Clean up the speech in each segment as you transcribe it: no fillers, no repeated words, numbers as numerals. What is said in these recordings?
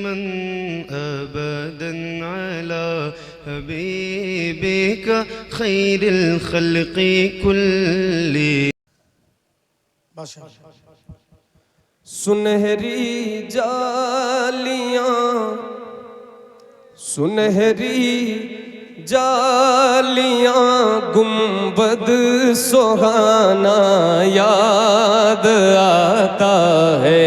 सलामन अबदन अला हबीबिका खैरिल खल्क़ि कुल्ली। सुनहरी जालियां सुनहरी जालियां गुंबद सुहाना याद आता है।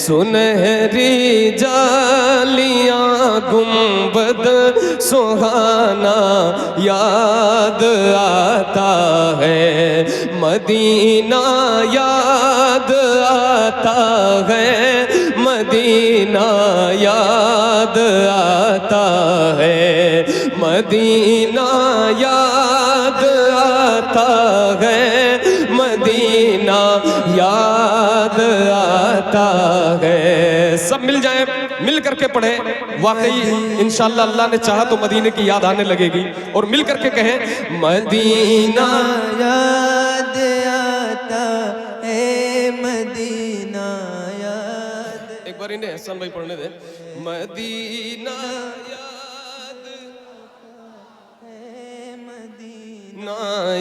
सुनहरी जालियां गुंबद सुहाना याद आता है। मदीना याद आता है। मदीना याद आता है। मदीना याद आता है। मदीना याद आता है। सब मिल जाए, मिल करके पढ़े। वाकई इंशाअल्लाह अल्लाह ने चाहा तो मदीने की याद आने लगेगी। और मिल करके कहें मदीना याद आता है। मदीना याद। एक बार इन्हें हसन भाई पढ़ने दे। मदीना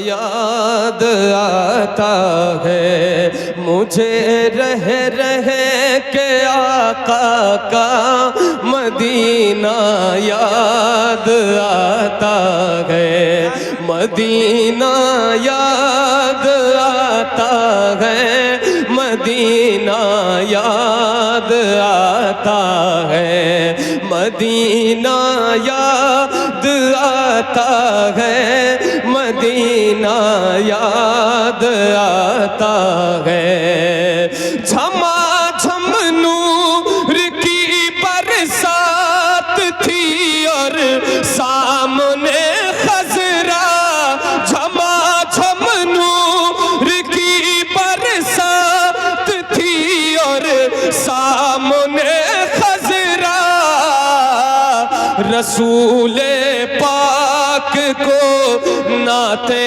याद आता है। मुझे रह रह के आका का मदीना याद आता है। मदीना याद आता है। मदीना याद आता है। मदीना याद आता है। मदीना याद आता है। झमाझम नूर की बरसात थी और सामने खजरा। झमाझम नूर की बरसात थी और सामने खजरा। रसूले पाक को नाते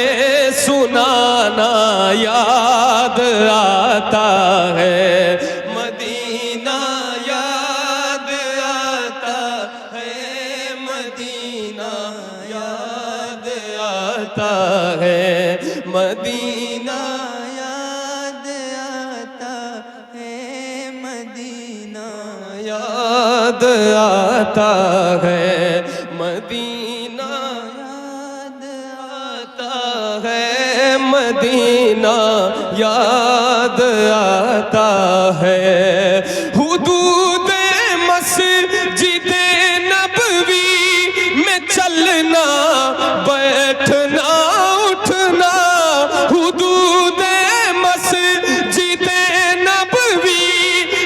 सुनाना याद आता है। मदीना याद आता है। मदीना याद आता है। मदीना याद आता है। मदीना याद आता है। मदीना मदीना याद आता है। हुदूद मस्जिद नबवी में चलना बैठना उठना। हुदूद मस्जिद नबवी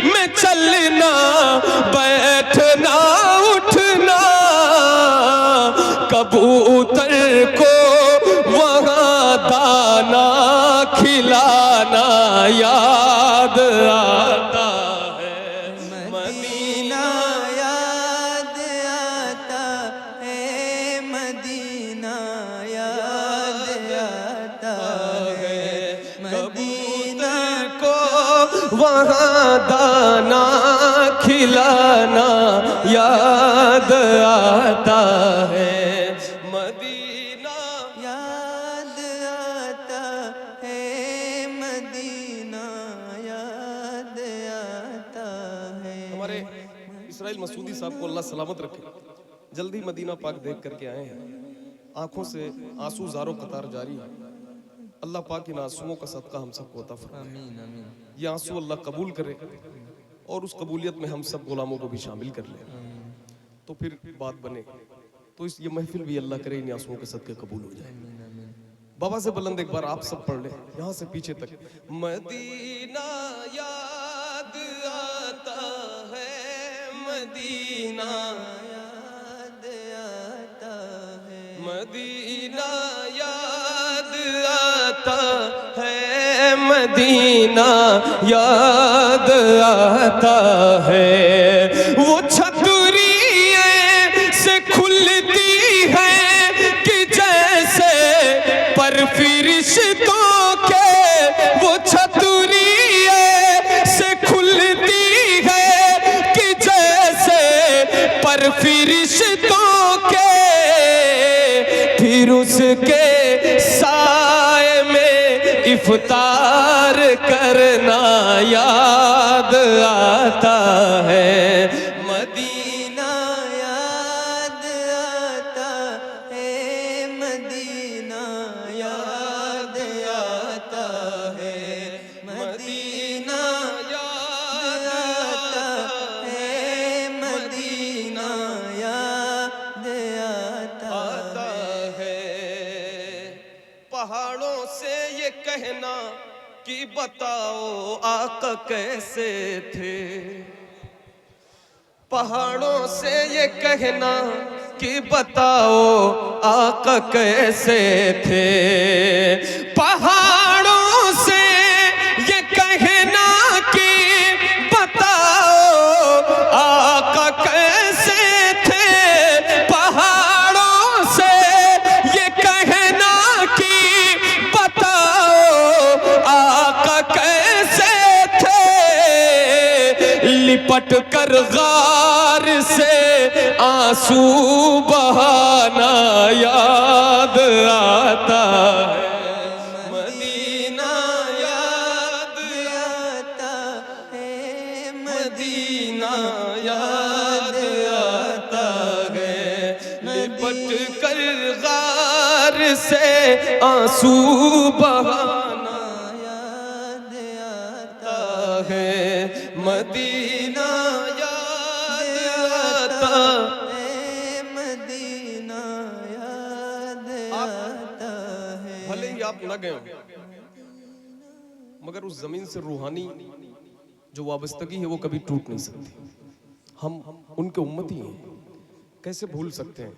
में चलना बैठना उठना। कबूतर को दाना खिलाना याद आता है। मदीना याद आता है। मदीना याद आता है। मदीना को वहाँ दाना खिलाना याद आता है। मदीना याद आता है। मदीना याद आता है। हमारे इसराइल मसूदी साहब को अल्लाह सलामत रखे। जल्दी मदीना पाक देख करके आए हैं। आंखों से आंसू ज़ारो कतार जारी है। अल्लाह पाक इन आंसुओं का सदका हम सबको अता फरमाए। ये आंसू अल्लाह कबूल करे और उस कबूलियत में हम सब गुलामों को भी शामिल कर ले, तो फिर बात बने। तो इस ये महफिल भी अल्लाह करे इन आंसुओं के सदके कबूल हो जाए। बाबा से बुलंद एक बार आप सब पढ़ ले यहाँ से पीछे तक। मदीना याद आता है। मदीना याद आता है। मदीना याद आता है। मदीना याद आता है। वो छतरी से खुलती है कि जैसे पर फरिश्तों के। वो छतरी से खुलती है कि जैसे पर फरिश्तों के, फिर उसके साए में इफ्तार करना याद आता है। मदीना याद आता है, मदीना याद आता है, मदीना याद आता है, मदीना याद आता है। पहाड़ों से ये कहना कि बताओ आका कैसे थे, पहाड़ों से ये कहना कि बताओ आका कैसे थे, पहाड़ों से ये कहना कि बताओ आका कैसे थे, पहाड़ों से ये कहना कि बताओ आका कैसे थे, लिपट कर गार से आंसू बहाना याद आता है। मदीना याद आता है, मदीना याद आता है, लिपट कर गार से आंसू बहाना याद आता है, मदीना याद आता है, मदीना याद आता है। भले ही आप न गए हो, मगर उस जमीन से रूहानी जो वाबस्तगी है वो कभी टूट नहीं सकती। हम उनके उम्मती हैं, कैसे भूल सकते हैं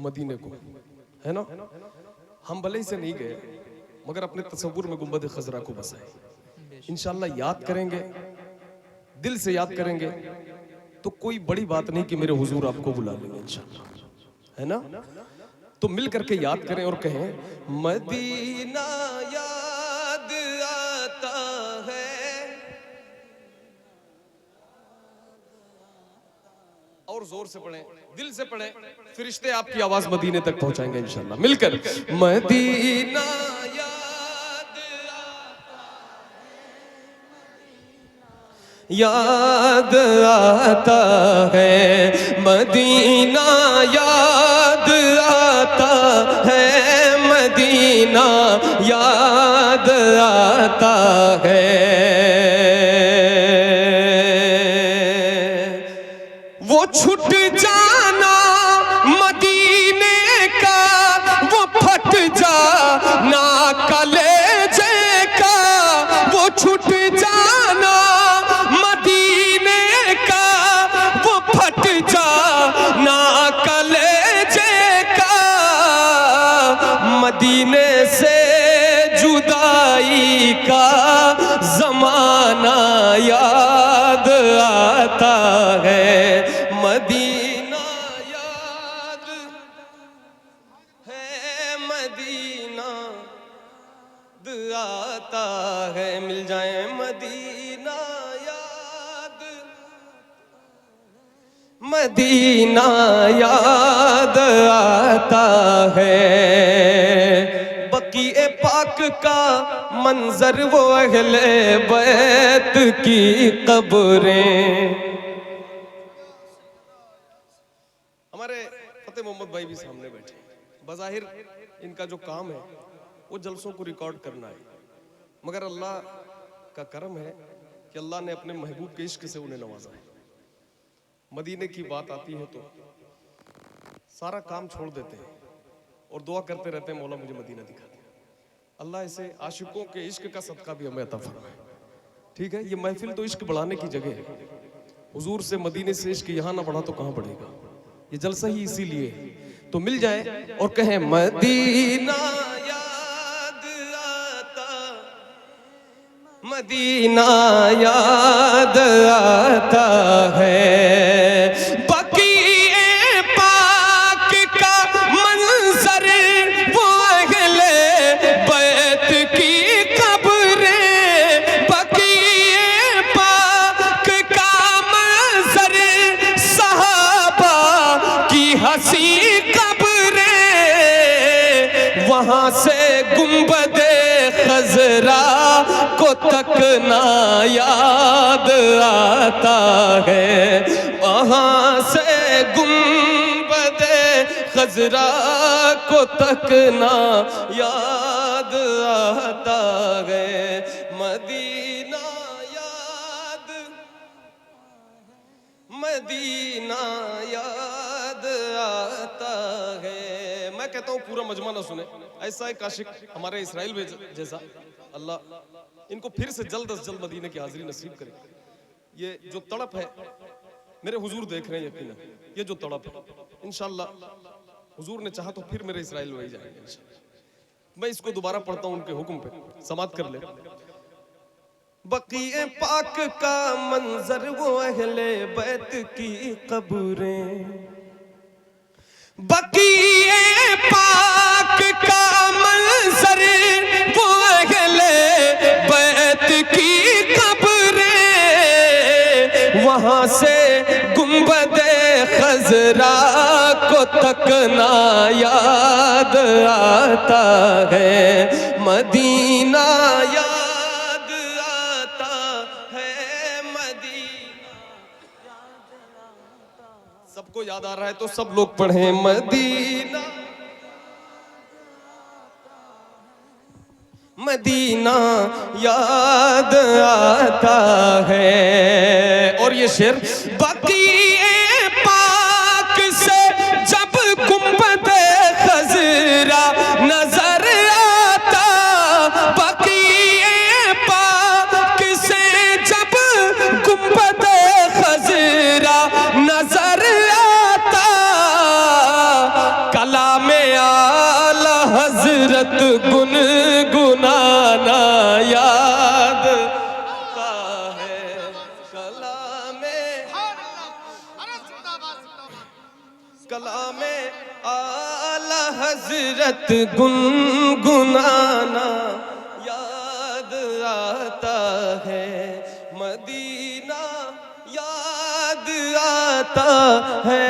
मदीने को, है ना। हम भले ही से नहीं गए, मगर अपने तसव्वुर में गुंबद खजरा को बसाए। इंशाल्लाह याद करेंगे, दिल से याद करेंगे, तो कोई बड़ी बात नहीं कि मेरे हुजूर आपको बुला लेंगे इंशाल्लाह, है ना। तो मिल करके याद करें और कहें मदीना याद आता है। और जोर से पढ़ें, दिल से पढ़ें, फरिश्ते आपकी आवाज मदीने तक पहुंचाएंगे इंशाल्लाह। मिलकर मदीना याद आता है, मदीना याद आता है, मदीना याद आता है। वो छूट जाना मदीने का, वो फट जाना कलेजे का, वो छूट जाना मदीने का, वो फट जाना कलेजे का, मदीने से जुदाई का जमाना याद आता है। मदीना याद है, मदीना आता है। मिल जाए मदीना याद, मदीना याद आता है। बकीए पाक का मंजर, वो अहले बैत की कब्रें। हमारे फतेह मोहम्मद भाई भी सामने बैठे, बज़ाहिर इनका जो काम है वो जलसों को रिकॉर्ड करना है, मगर अल्लाह का करम है कि अल्लाह ने अपने महबूब के इश्क से उन्हें नवाजा है। मदीने की बात आती है तो सारा काम छोड़ देते हैं और दुआ करते रहते हैं, मौला मुझे मदीना दिखा दे। अल्लाह इसे आशिकों के इश्क का सदका भी हमें अता फरमाए। ठीक है, ये महफिल तो इश्क बढ़ाने की जगह है। हुजूर से मदीने से इश्क यहाँ ना बढ़ा तो कहाँ बढ़ेगा। ये जलसा ही इसीलिए। तो मिल जाए और कहें मदीना याद आता, मदीना याद आता है। बकीए पाक का मंजर, वो अहले बैत की कब्रें। बकीए पाक का मंजर, सहाबा वहां से गुंबदे खजरा को तकना याद आता है, वहां से गुंबदे खजरा को तकना याद आता है। मदीना याद, मदीना याद आता है। मैं कहता हूँ पूरा मजमा ना सुने, ऐसा एक आशिक हमारे इसराइल में जैसा, अल्लाह इनको फिर से जल्द अज जल्द मदीने की हाजिरी नसीब करे। ये जो तड़प है, मेरे हुजूर देख रहे हैं यकीनन, ये जो तड़प है इंशाअल्लाह हुजूर ने चाहा तो फिर मेरे इसराइल वही जाएंगे इंशाअल्लाह। मैं इसको दोबारा पढ़ता हूँ उनके हुक्म पे, समात कर ले। बकीए पाक का मंजर वो अहले बैत की कब्रें, बकीए पाक का मंजर वो अहले बैत की कब्रें, वहां से गुंबदे खजरा को तकना याद आता है। मदीना याद आता है, मदीना सबको याद आ रहा है तो सब लोग पढ़ें मदीना, मदीना याद आता है। और ये शेर, बकीए पाक से जब गुंबदे खजरा नजर आता, बकीए पाक से जब गुंबदे खजरा नजर आता, कलामे आला हजरत गुनगुनाना याद आता है। कलामे आला हजरत गुनगुनाना याद आता है। मदीना याद आता है,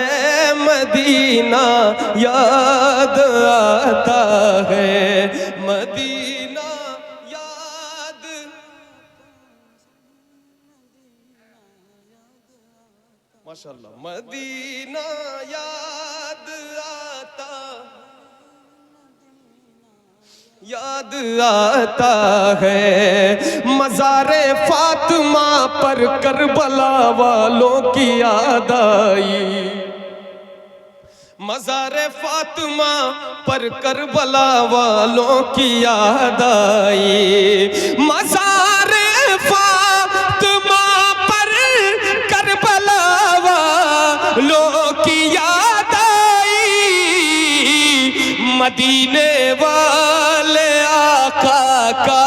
मदीना याद आता है, मदीना याद। माशाअल्लाह, मदीना याद आता, याद आता है। मज़ारे फातिमा पर करबला वालों की याद आई, मज़ारे फातिमा पर करबला वालों की याद आई, मज़ारे फातिमा पर करबला वालों की याद आई, मदीने वाले आका का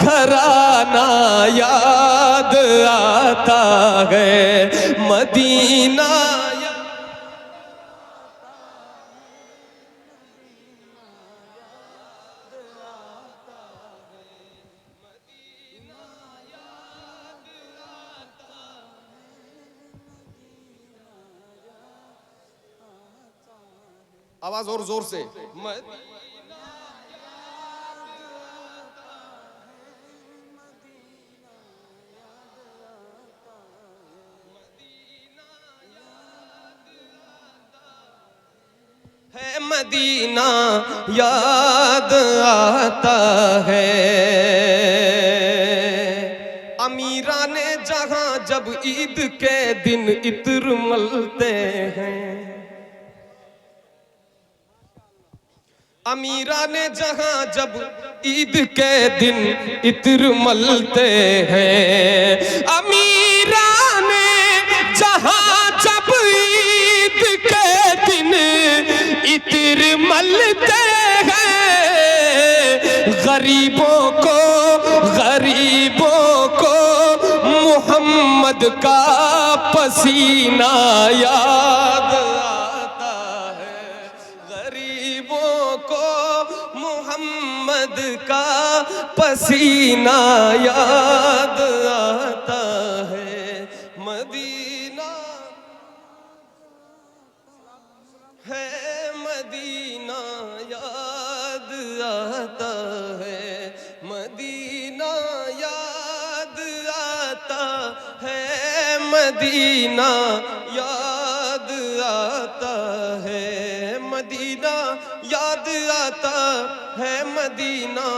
घराना याद आता है। मदीना आवाज और जोर से, है मदीना याद आता है। अमीराने जहां जब ईद के दिन इत्र मलते हैं, अमीराने जहां जब ईद के दिन इत्र मलते हैं, अमीराने जहां जब ईद के दिन इत्र मलते हैं, गरीबों को मोहम्मद का पसीना याद आता है, गरीबों को मोहम्मद का पसीना याद आता है। मदीना है, मदीना याद मदीना याद आता है, मदीना याद आता है, मदीना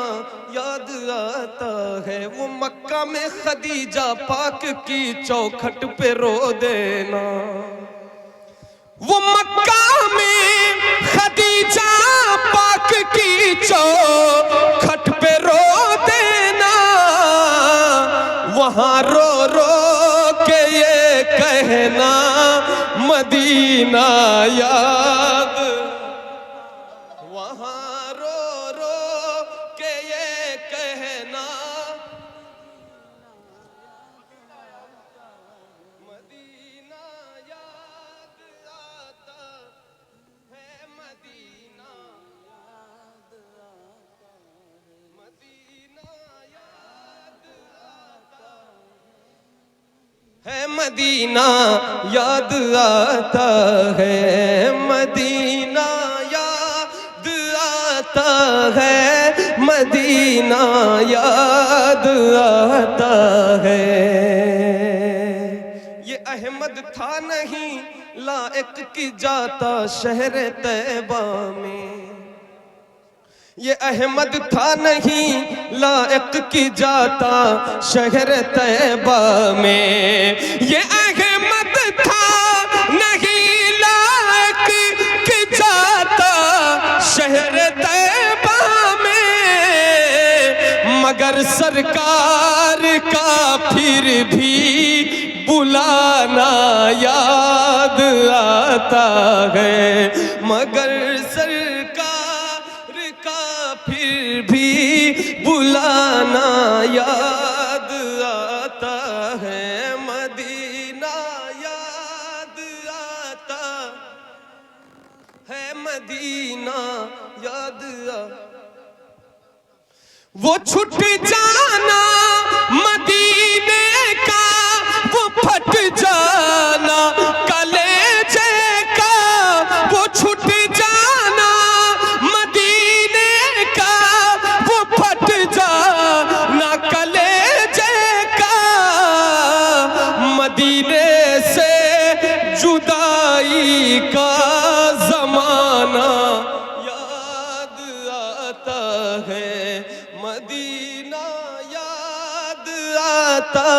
याद आता है। वो मक्का में खदीजा पाक की चौखट पे रो देना, वो मक्का में खदीजा पाक की चौखट पे रो देना। वहां रो रो के ये कहना मदीना याद, वहां रो रो के ये कहना मदीना याद आता है, मदीना याद आता है, मदीना याद आता है, मदीना याद आता है, मदीना याद आता है, मदीना याद आता है। ये अहमद था नहीं लायक की जाता शहर तैबा में, ये अहमद था नहीं लायक की जाता शहर तैबा में, ये अहमद था नहीं लायक की जाता शहर तैबा में, मगर सरकार का फिर भी बुलाना याद आता है, मगर सरकार का फिर भी बुलाना याद आता है, मदीना याद आता है, मदीना याद आता। वो छूट जाना मदीने का, वो फट जाना कलेजे का, वो छूट जाना मदीने का, वो फट जाना कलेजे का। मदीने से जुदाई का जमाना याद आता है, मदीना याद आता,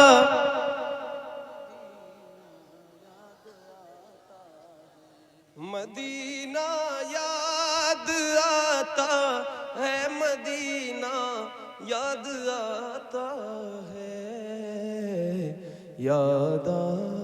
मदीना याद आता है, मदीना याद आता है, याद आता